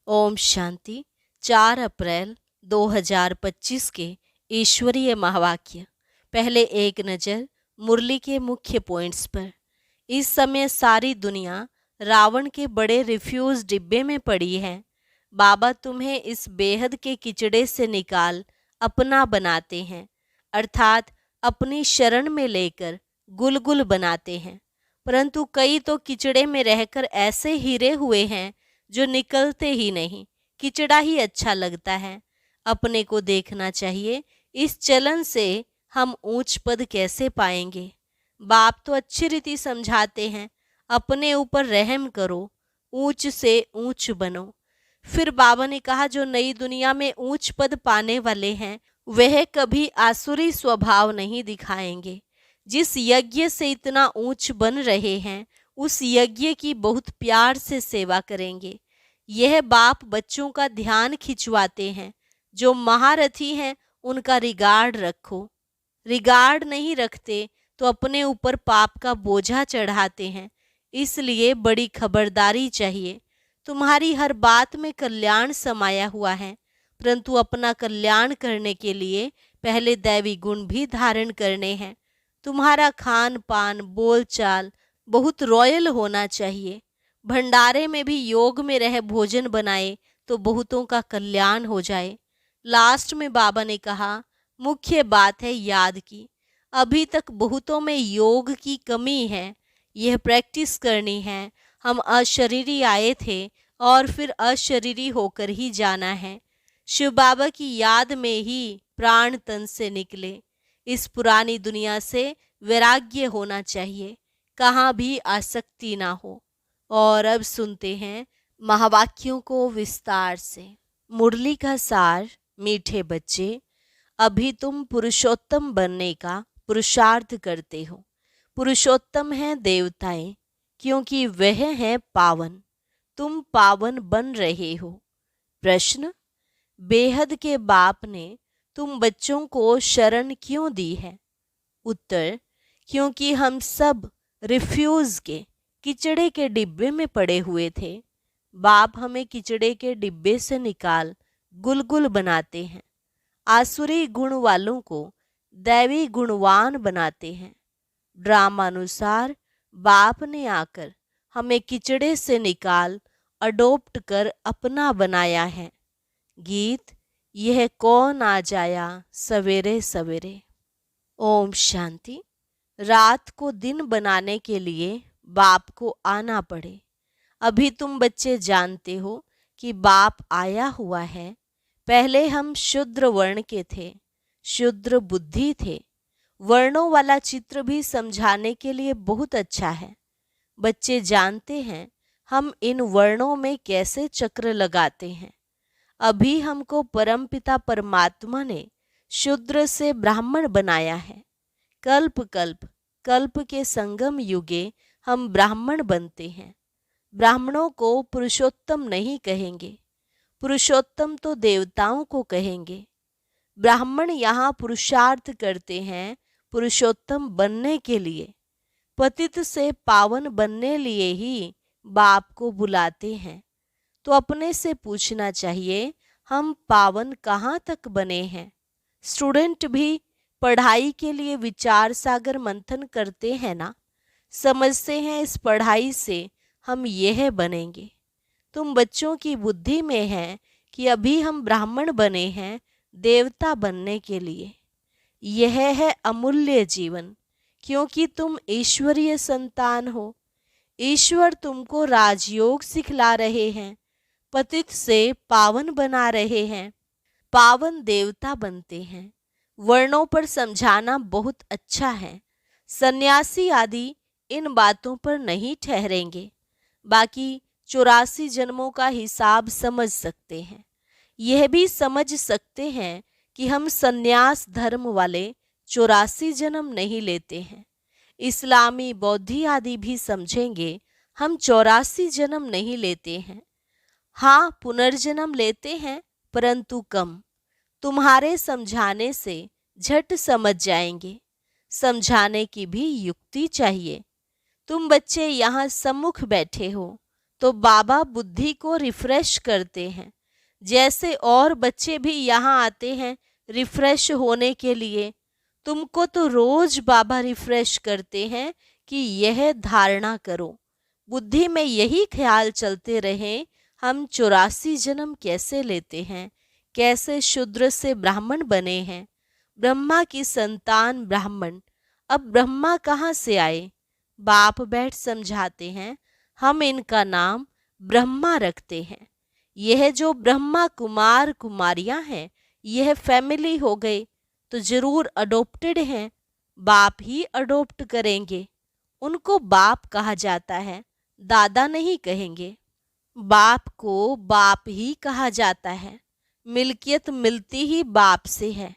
ओम शांति। 4 अप्रैल 2025 के ईश्वरीय महावाक्य। पहले एक नज़र मुरली के मुख्य पॉइंट्स पर। इस समय सारी दुनिया रावण के बड़े रिफ्यूज डिब्बे में पड़ी है। बाबा तुम्हें इस बेहद के किचड़े से निकाल अपना बनाते हैं, अर्थात अपनी शरण में लेकर गुलगुल बनाते हैं। परंतु कई तो किचड़े में रहकर ऐसे हीरे हुए हैं जो निकलते ही नहीं। किचड़ा ही अच्छा लगता है। अपने को देखना चाहिए। इस चलन से हम ऊंच पद कैसे पाएंगे? बाप तो अच्छी रीति समझाते हैं, अपने ऊपर रहम करो, ऊंच से ऊंच बनो। फिर बाबा ने कहा जो नई दुनिया में ऊंच पद पाने वाले हैं वह कभी आसुरी स्वभाव नहीं दिखाएंगे। जिस यज्ञ से इतना ऊंच बन रहे हैं उस यज्ञ की बहुत प्यार से सेवा करेंगे। यह बाप बच्चों का ध्यान खिंचवाते हैं। जो महारथी हैं उनका रिगार्ड रखो। रिगार्ड नहीं रखते तो अपने ऊपर पाप का बोझा चढ़ाते हैं। इसलिए बड़ी खबरदारी चाहिए। तुम्हारी हर बात में कल्याण समाया हुआ है, परंतु अपना कल्याण करने के लिए पहले दैवी गुण भी धारण करने हैं। तुम्हारा खान पान बोलचाल बहुत रॉयल होना चाहिए। भंडारे में भी योग में रह भोजन बनाए तो बहुतों का कल्याण हो जाए। लास्ट में बाबा ने कहा मुख्य बात है याद की। अभी तक बहुतों में योग की कमी है, यह प्रैक्टिस करनी है। हम अशरीरी आए थे और फिर अशरीरी होकर ही जाना है। शिव बाबा की याद में ही प्राण तन से निकले। इस पुरानी दुनिया से वैराग्य होना चाहिए, कहाँ भी आसक्ति ना हो। और अब सुनते हैं महावाक्यों को विस्तार से। मुरली का सार। मीठे बच्चे, अभी तुम पुरुषोत्तम बनने का पुरुषार्थ करते हो। पुरुषोत्तम हैं देवताएं, क्योंकि वह हैं पावन। तुम पावन बन रहे हो। प्रश्न, बेहद के बाप ने तुम बच्चों को शरण क्यों दी है? उत्तर, क्योंकि हम सब रिफ्यूज के किचड़े के डिब्बे में पड़े हुए थे। बाप हमें किचड़े के डिब्बे से निकाल गुलगुल बनाते हैं। आसुरी गुण वालों को दैवी गुणवान बनाते हैं। ड्रामानुसार बाप ने आकर हमें किचड़े से निकाल अडोप्ट कर अपना बनाया है। गीत, यह कौन आ जाया सवेरे सवेरे। ओम शांति। रात को दिन बनाने के लिए बाप को आना पड़े। अभी तुम बच्चे जानते हो कि बाप आया हुआ है। पहले हम शूद्र वर्ण के थे, शूद्र बुद्धि थे। वर्णों वाला चित्र भी समझाने के लिए बहुत अच्छा है। बच्चे जानते हैं हम इन वर्णों में कैसे चक्र लगाते हैं। अभी हमको परमपिता परमात्मा ने शूद्र से ब्राह्मण बनाया है। कल्प कल्प कल्प के संगम युगे हम ब्राह्मण बनते हैं। ब्राह्मणों को पुरुषोत्तम नहीं कहेंगे, पुरुषोत्तम तो देवताओं को कहेंगे। ब्राह्मण यहाँ पुरुषार्थ करते हैं पुरुषोत्तम बनने के लिए। पतित से पावन बनने लिए ही बाप को बुलाते हैं। तो अपने से पूछना चाहिए हम पावन कहाँ तक बने हैं। स्टूडेंट भी पढ़ाई के लिए विचार सागर मंथन करते हैं ना, समझते हैं इस पढ़ाई से हम यह बनेंगे। तुम बच्चों की बुद्धि में है कि अभी हम ब्राह्मण बने हैं देवता बनने के लिए। यह है अमूल्य जीवन, क्योंकि तुम ईश्वरीय संतान हो। ईश्वर तुमको राजयोग सिखला रहे हैं, पतित से पावन बना रहे हैं। पावन देवता बनते हैं। वर्णों पर समझाना बहुत अच्छा है। सन्यासी आदि इन बातों पर नहीं ठहरेंगे, बाकी 84 जन्मों का हिसाब समझ सकते हैं। यह भी समझ सकते हैं कि हम सन्यास धर्म वाले 84 जन्म नहीं लेते हैं। इस्लामी बौद्धि आदि भी समझेंगे हम 84 जन्म नहीं लेते हैं। हाँ, पुनर्जन्म लेते हैं, परंतु कम। तुम्हारे समझाने से झट समझ जाएंगे। समझाने की भी युक्ति चाहिए। तुम बच्चे यहाँ सम्मुख बैठे हो, तो बाबा बुद्धि को रिफ्रेश करते हैं। जैसे और बच्चे भी यहाँ आते हैं रिफ्रेश होने के लिए, तुमको तो रोज बाबा रिफ्रेश करते हैं कि यह धारणा करो। बुद्धि में यही ख्याल चलते रहे, हम 84 जन्म कैसे लेते हैं, कैसे शूद्र से ब्राह्मण बने हैं, ब्रह्मा की संतान ब्राह्मण, अब ब्रह्मा कहाँ से आए। बाप बैठ समझाते हैं, हम इनका नाम ब्रह्मा रखते हैं। यह जो ब्रह्मा कुमार कुमारियां हैं, यह फैमिली हो गए तो जरूर अडोप्टेड हैं, बाप ही अडोप्ट करेंगे। उनको बाप कहा जाता है, दादा नहीं कहेंगे। बाप को बाप ही कहा जाता है। मिल्कियत मिलती ही बाप से है।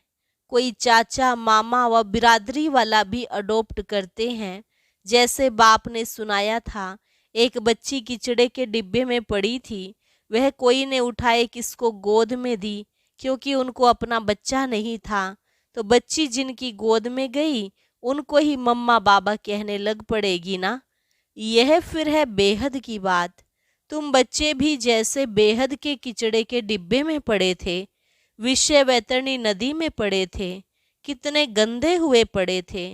कोई चाचा मामा व बिरादरी वाला भी अडोप्ट करते हैं। जैसे बाप ने सुनाया था, एक बच्ची कीचड़े के डिब्बे में पड़ी थी, वह कोई ने उठाए किसको गोद में दी, क्योंकि उनको अपना बच्चा नहीं था। तो बच्ची जिनकी गोद में गई उनको ही मम्मा बाबा कहने लग पड़ेगी ना। यह फिर है बेहद की बात। तुम बच्चे भी जैसे बेहद के कीचड़े के डिब्बे में पड़े थे, विषय वैतरणी नदी में पड़े थे, कितने गंदे हुए पड़े थे।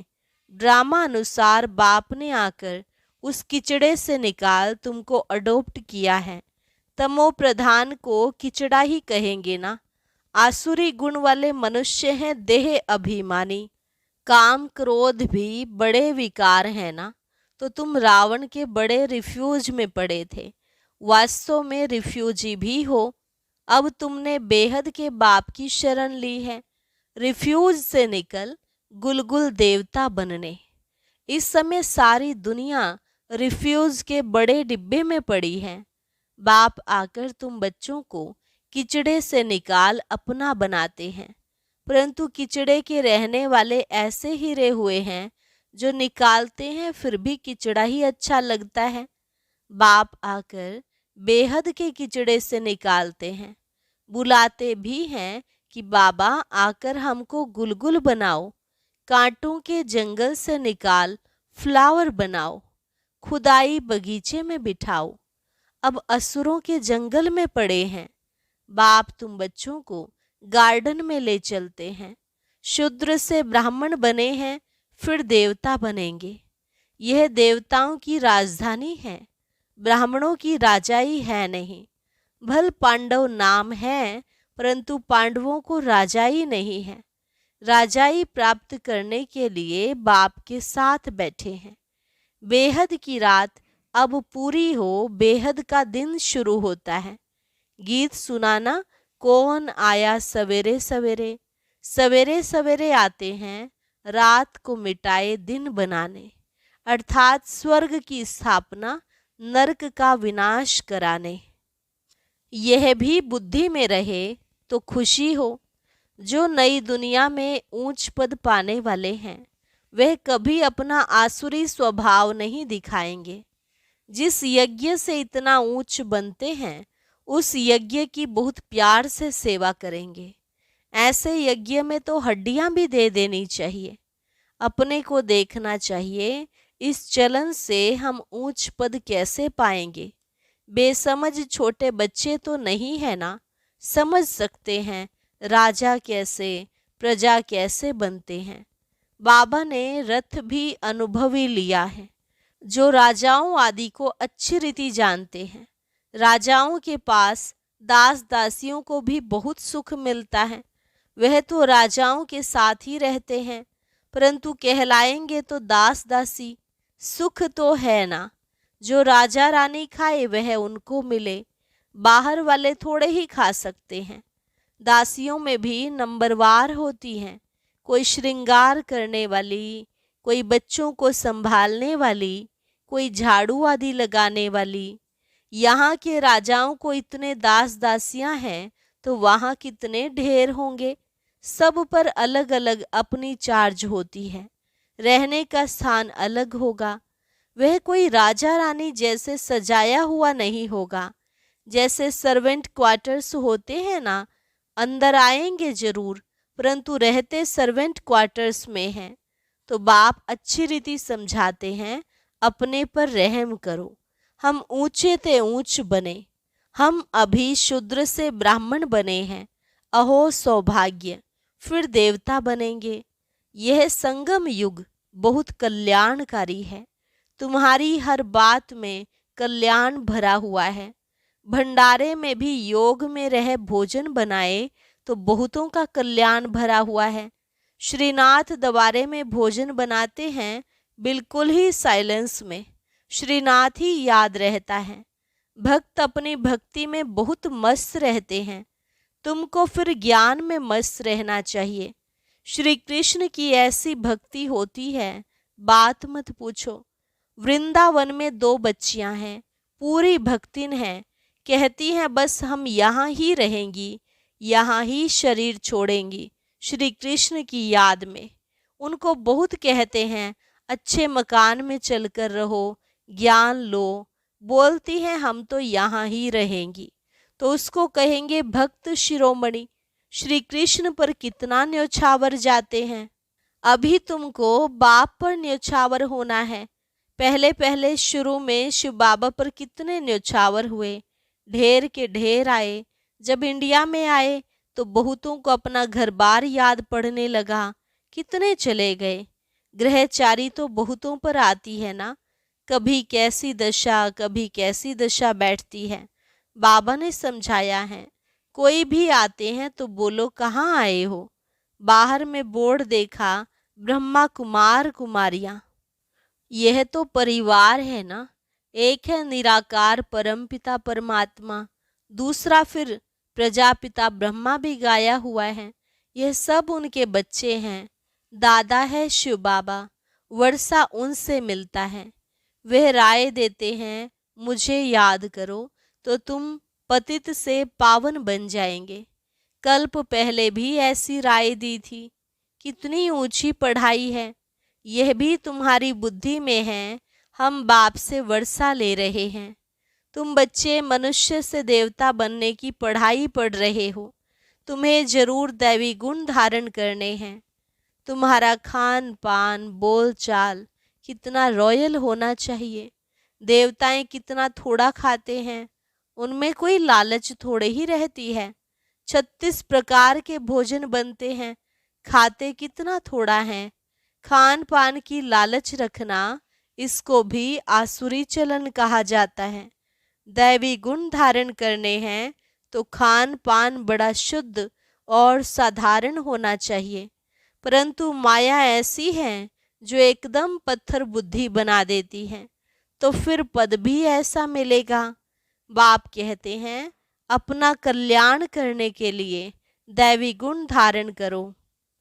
ड्रामा अनुसार बाप ने आकर उस कीचड़े से निकाल तुमको अडोप्ट किया है। तमो प्रधान को कीचड़ा ही कहेंगे ना। आसुरी गुण वाले मनुष्य हैं देह अभिमानी, काम क्रोध भी बड़े विकार हैं ना। तो तुम रावण के बड़े रिफ्यूज में पड़े थे, वास्तव में रिफ्यूजी भी हो। अब तुमने बेहद के बाप की शरण ली है, रिफ्यूज से निकल गुलगुल देवता बनने। इस समय सारी दुनिया रिफ्यूज के बड़े डिब्बे में पड़ी है। बाप आकर तुम बच्चों को कीचड़े से निकाल अपना बनाते हैं, परंतु कीचड़े के रहने वाले ऐसे हीरे हुए हैं जो निकालते हैं फिर भी कीचड़ा ही अच्छा लगता है। बाप आकर बेहद के कीचड़े से निकालते हैं, बुलाते भी हैं कि बाबा आकर हमको गुलगुल बनाओ, कांटों के जंगल से निकाल फ्लावर बनाओ, खुदाई बगीचे में बिठाओ। अब असुरों के जंगल में पड़े हैं, बाप तुम बच्चों को गार्डन में ले चलते हैं। शूद्र से ब्राह्मण बने हैं, फिर देवता बनेंगे। यह देवताओं की राजधानी है, ब्राह्मणों की राजाई है नहीं। भल पांडव नाम है, परंतु पांडवों को राजाई नहीं है। राजाई प्राप्त करने के लिए बाप के साथ बैठे हैं। बेहद की रात अब पूरी हो, बेहद का दिन शुरू होता है। गीत सुनाना, कौन आया सवेरे सवेरे, सवेरे सवेरे आते हैं रात को मिटाए दिन बनाने, अर्थात स्वर्ग की स्थापना, नरक का विनाश कराने। यह भी बुद्धि में रहे तो खुशी हो। जो नई दुनिया में ऊंच पद पाने वाले हैं, वह कभी अपना आसुरी स्वभाव नहीं दिखाएंगे। जिस यज्ञ से इतना ऊंच बनते हैं, उस यज्ञ की बहुत प्यार से सेवा करेंगे। ऐसे यज्ञ में तो हड्डियां भी दे देनी चाहिए। अपने को देखना चाहिए, इस चलन से हम ऊंच पद कैसे पाएंगे। बेसमझ छोटे बच्चे तो नहीं है ना, समझ सकते हैं राजा कैसे, प्रजा कैसे बनते हैं। बाबा ने रथ भी अनुभवी लिया है, जो राजाओं आदि को अच्छी रीति जानते हैं। राजाओं के पास दास दासियों को भी बहुत सुख मिलता है, वह तो राजाओं के साथ ही रहते हैं, परंतु कहलाएंगे तो दास दासी। सुख तो है ना, जो राजा रानी खाए वह उनको मिले, बाहर वाले थोड़े ही खा सकते हैं। दासियों में भी नंबरवार होती हैं, कोई श्रृंगार करने वाली, कोई बच्चों को संभालने वाली, कोई झाड़ू आदि लगाने वाली। यहाँ के राजाओं को इतने दास दासियां हैं तो वहाँ कितने ढेर होंगे। सब पर अलग अलग अपनी चार्ज होती है, रहने का स्थान अलग होगा। वह कोई राजा रानी जैसे सजाया हुआ नहीं होगा। जैसे सर्वेंट क्वार्टर्स होते हैं ना, अंदर आएंगे जरूर, परंतु रहते सर्वेंट क्वार्टर्स में हैं। तो बाप अच्छी रीति समझाते हैं, अपने पर रहम करो। हम ऊंचे ते ऊंच बने, हम अभी शूद्र से ब्राह्मण बने हैं, अहो सौभाग्य, फिर देवता बनेंगे। यह संगम युग बहुत कल्याणकारी है, तुम्हारी हर बात में कल्याण भरा हुआ है। भंडारे में भी योग में रह भोजन बनाए तो बहुतों का कल्याण भरा हुआ है। श्रीनाथ दरबारे में भोजन बनाते हैं, बिल्कुल ही साइलेंस में, श्रीनाथ ही याद रहता है। भक्त अपनी भक्ति में बहुत मस्त रहते हैं, तुमको फिर ज्ञान में मस्त रहना चाहिए। श्री कृष्ण की ऐसी भक्ति होती है, बात मत पूछो। वृंदावन में 2 बच्चियां हैं, पूरी भक्तिन हैं, कहती हैं बस हम यहाँ ही रहेंगी, यहाँ ही शरीर छोड़ेंगी श्री कृष्ण की याद में। उनको बहुत कहते हैं अच्छे मकान में चलकर रहो, ज्ञान लो, बोलती हैं हम तो यहाँ ही रहेंगी। तो उसको कहेंगे भक्त शिरोमणि, श्री कृष्ण पर कितना न्योछावर जाते हैं। अभी तुमको बाप पर न्योछावर होना है। पहले पहले शुरू में शिव बाबा पर कितने न्योछावर हुए, ढेर के ढेर आए। जब इंडिया में आए तो बहुतों को अपना घर बार याद पड़ने लगा, कितने चले गए। ग्रहचारी तो बहुतों पर आती है ना, कभी कैसी दशा कभी कैसी दशा बैठती है। बाबा ने समझाया है, कोई भी आते हैं तो बोलो कहाँ आए हो। बाहर में बोर्ड देखा, ब्रह्मा कुमार कुमारियां, यह तो परिवार है ना। एक है निराकार परमपिता परमात्मा, दूसरा फिर प्रजापिता ब्रह्मा भी गाया हुआ है, यह सब उनके बच्चे हैं। दादा है शिव बाबा, वर्षा उनसे मिलता है, वह राय देते हैं मुझे याद करो तो तुम पतित से पावन बन जाएंगे। कल्प पहले भी ऐसी राय दी थी। कितनी ऊंची पढ़ाई है, यह भी तुम्हारी बुद्धि में है। हम बाप से वर्षा ले रहे हैं, तुम बच्चे मनुष्य से देवता बनने की पढ़ाई पढ़ रहे हो। तुम्हें जरूर दैवी गुण धारण करने हैं। तुम्हारा खान पान बोल चाल कितना रॉयल होना चाहिए। देवताएं कितना थोड़ा खाते हैं, उनमें कोई लालच थोड़े ही रहती है। 36 प्रकार के भोजन बनते हैं, खाते कितना थोड़ा है। खान पान की लालच रखना, इसको भी आसुरी चलन कहा जाता है। दैवी गुण धारण करने हैं तो खान पान बड़ा शुद्ध और साधारण होना चाहिए। परंतु माया ऐसी है जो एकदम पत्थर बुद्धि बना देती है, तो फिर पद भी ऐसा मिलेगा। बाप कहते हैं अपना कल्याण करने के लिए दैवी गुण धारण करो।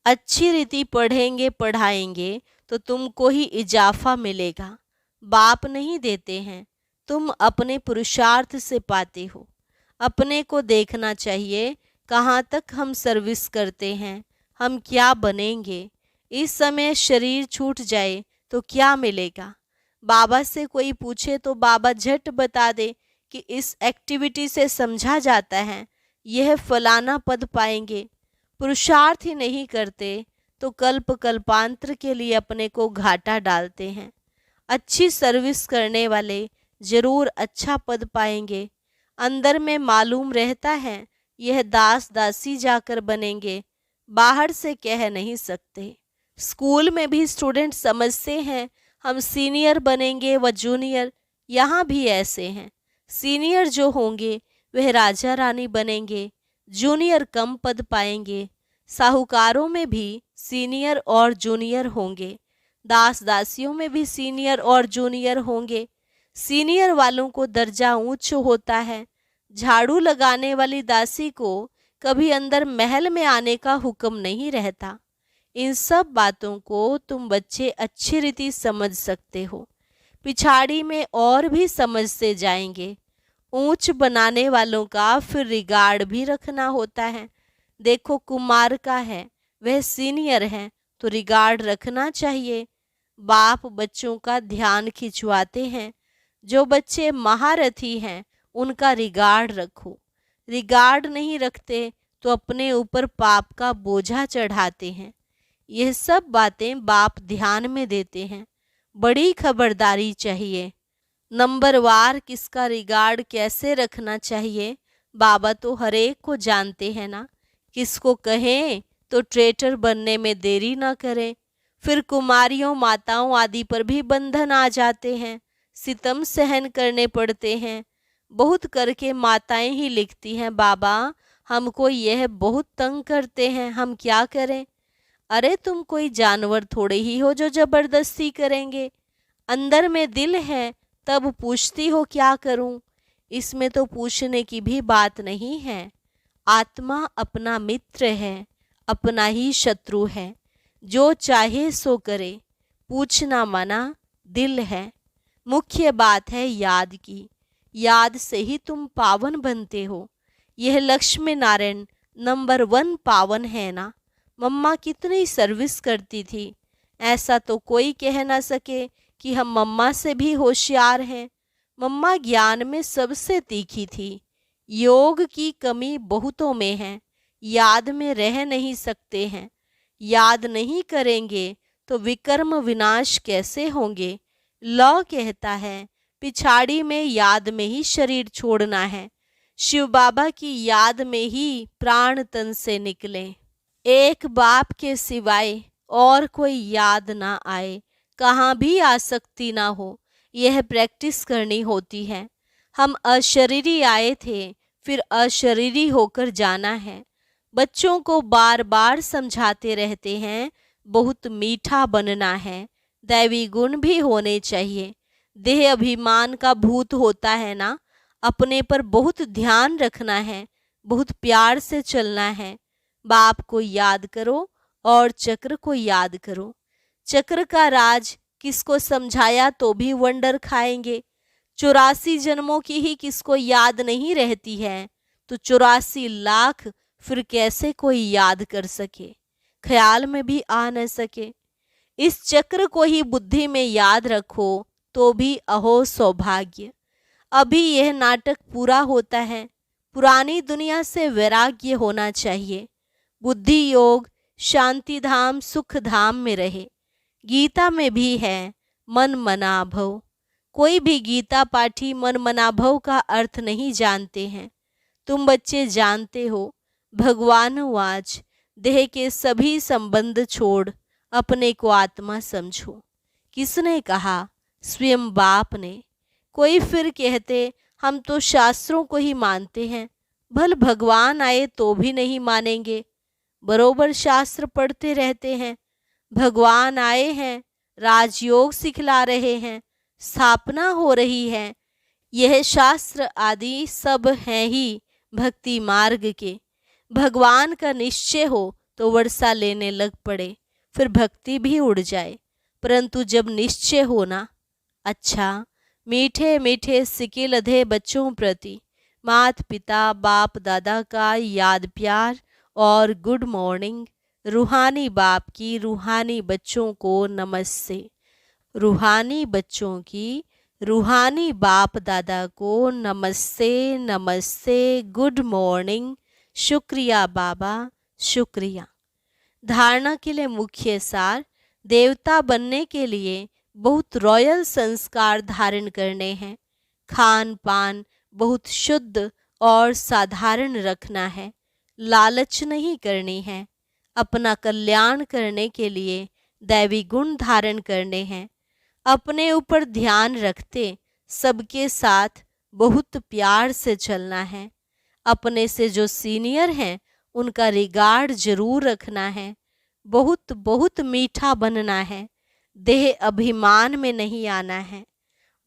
अच्छी रीति पढ़ेंगे पढ़ाएंगे तो तुमको ही इजाफा मिलेगा। बाप नहीं देते हैं, तुम अपने पुरुषार्थ से पाते हो। अपने को देखना चाहिए कहाँ तक हम सर्विस करते हैं, हम क्या बनेंगे। इस समय शरीर छूट जाए तो क्या मिलेगा। बाबा से कोई पूछे तो बाबा झट बता दे कि इस एक्टिविटी से समझा जाता है यह फलाना पद पाएंगे। पुरुषार्थ ही नहीं करते तो कल्प कल्पांतर के लिए अपने को घाटा डालते हैं। अच्छी सर्विस करने वाले जरूर अच्छा पद पाएंगे। अंदर में मालूम रहता है यह दास दासी जाकर बनेंगे, बाहर से कह नहीं सकते। स्कूल में भी स्टूडेंट समझते हैं हम सीनियर बनेंगे व जूनियर, यहाँ भी ऐसे हैं। सीनियर जो होंगे वह राजा रानी बनेंगे, जूनियर कम पद पाएंगे। साहूकारों में भी सीनियर और जूनियर होंगे, दास दासियों में भी सीनियर और जूनियर होंगे। सीनियर वालों को दर्जा ऊंच होता है। झाड़ू लगाने वाली दासी को कभी अंदर महल में आने का हुक्म नहीं रहता। इन सब बातों को तुम बच्चे अच्छी रीति समझ सकते हो, पिछाड़ी में और भी समझते जाएंगे। ऊंच बनाने वालों का फिर रिगार्ड भी रखना होता है। देखो कुमार का है, वह सीनियर है तो रिगार्ड रखना चाहिए। बाप बच्चों का ध्यान खिंचवाते हैं। जो बच्चे महारथी हैं उनका रिगार्ड रखो। रिगार्ड नहीं रखते तो अपने ऊपर पाप का बोझा चढ़ाते हैं। यह सब बातें बाप ध्यान में देते हैं। बड़ी खबरदारी चाहिए। नंबरवार किसका रिगार्ड कैसे रखना चाहिए बाबा तो हर एक को जानते हैं ना। किसको कहें तो ट्रेटर बनने में देरी ना करें। फिर कुमारियों माताओं आदि पर भी बंधन आ जाते हैं, सितम सहन करने पड़ते हैं। बहुत करके माताएं ही लिखती हैं, बाबा हमको यह बहुत तंग करते हैं, हम क्या करें। अरे तुम कोई जानवर थोड़े ही हो जो जबरदस्ती करेंगे। अंदर में दिल है तब पूछती हो क्या करूं। इसमें तो पूछने की भी बात नहीं है। आत्मा अपना मित्र है, अपना ही शत्रु है। जो चाहे सो करे, पूछना मना, दिल है। मुख्य बात है याद की। याद से ही तुम पावन बनते हो। यह लक्ष्मी नारायण नंबर 1 पावन है ना। मम्मा कितनी सर्विस करती थी, ऐसा तो कोई कह ना सके कि हम मम्मा से भी होशियार हैं। मम्मा ज्ञान में सबसे तीखी थी। योग की कमी बहुतों में है, याद में रह नहीं सकते हैं। याद नहीं करेंगे तो विकर्म विनाश कैसे होंगे। लॉ कहता है पिछाड़ी में याद में ही शरीर छोड़ना है। शिव बाबा की याद में ही प्राण तन से निकले। एक बाप के सिवाय और कोई याद ना आए, कहाँ भी आसक्ति ना हो, यह प्रैक्टिस करनी होती है। हम अशरीरी आए थे, फिर अशरीरी होकर जाना है। बच्चों को बार बार समझाते रहते हैं, बहुत मीठा बनना है, दैवी गुण भी होने चाहिए। देह अभिमान का भूत होता है ना, अपने पर बहुत ध्यान रखना है, बहुत प्यार से चलना है। बाप को याद करो और चक्र को याद करो। चक्र का राज किसको समझाया तो भी वंडर खाएंगे। 84 जन्मों की ही किसको याद नहीं रहती है, तो 84 लाख फिर कैसे कोई याद कर सके, ख्याल में भी आ न सके। इस चक्र को ही बुद्धि में याद रखो तो भी अहो सौभाग्य। अभी यह नाटक पूरा होता है। पुरानी दुनिया से वैराग्य होना चाहिए। बुद्धि योग शांति धाम सुख धाम में रहे। गीता में भी है मन मना भव। कोई भी गीता पाठी मन मना भव का अर्थ नहीं जानते हैं। तुम बच्चे जानते हो। भगवान वाच देह के सभी संबंध छोड़ अपने को आत्मा समझो। किसने कहा? स्वयं बाप ने। कोई फिर कहते हम तो शास्त्रों को ही मानते हैं, भल भगवान आए तो भी नहीं मानेंगे। बरोबर शास्त्र पढ़ते रहते हैं। भगवान आए हैं, राजयोग सिखला रहे हैं, स्थापना हो रही है। यह शास्त्र आदि सब हैं ही भक्ति मार्ग के। भगवान का निश्चय हो तो वर्षा लेने लग पड़े, फिर भक्ति भी उड़ जाए। परंतु जब निश्चय हो ना, अच्छा मीठे मीठे सिके लधे बच्चों प्रति मात पिता बाप दादा का याद प्यार और गुड मॉर्निंग। रूहानी बाप की रूहानी बच्चों को नमस्ते। रूहानी बच्चों की रूहानी बाप दादा को नमस्ते नमस्ते, गुड मॉर्निंग। शुक्रिया बाबा, शुक्रिया। धारणा के लिए मुख्य सार, देवता बनने के लिए बहुत रॉयल संस्कार धारण करने हैं। खान पान बहुत शुद्ध और साधारण रखना है। लालच नहीं करनी है। अपना कल्याण करने के लिए दैवी गुण धारण करने हैं। अपने ऊपर ध्यान रखते सबके साथ बहुत प्यार से चलना है। अपने से जो सीनियर हैं उनका रिगार्ड जरूर रखना है। बहुत बहुत मीठा बनना है। देह अभिमान में नहीं आना है।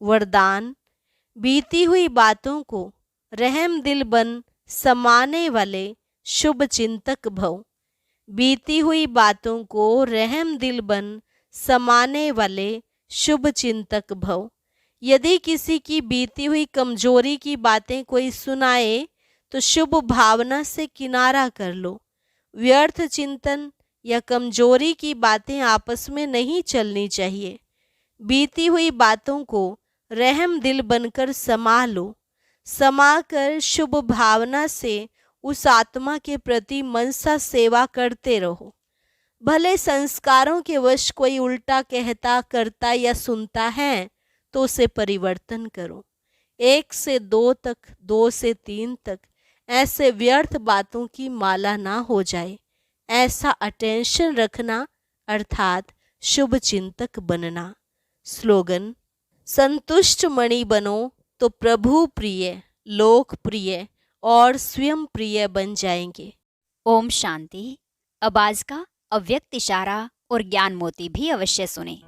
वरदान, बीती हुई बातों को रहम दिल बन समाने वाले शुभ चिंतक भव। बीती हुई बातों को रहम दिल बन समाने वाले शुभ चिंतक भव। यदि किसी की बीती हुई कमजोरी की बातें कोई सुनाए तो शुभ भावना से किनारा कर लो। व्यर्थ चिंतन या कमजोरी की बातें आपस में नहीं चलनी चाहिए। बीती हुई बातों को रहम दिल बनकर समा लो। समा कर शुभ भावना से उस आत्मा के प्रति मनसा सेवा करते रहो। भले संस्कारों के वश कोई उल्टा कहता करता या सुनता है तो उसे परिवर्तन करो। 1 से 2 तक, 2 से 3 तक ऐसे व्यर्थ बातों की माला ना हो जाए, ऐसा अटेंशन रखना अर्थात शुभ चिंतक बनना। स्लोगन: संतुष्ट मणि बनो तो प्रभु प्रिय, लोकप्रिय और स्वयं प्रिय बन जाएंगे। ओम शांति। अब आज का अव्यक्त इशारा और ज्ञान मोती भी अवश्य सुने।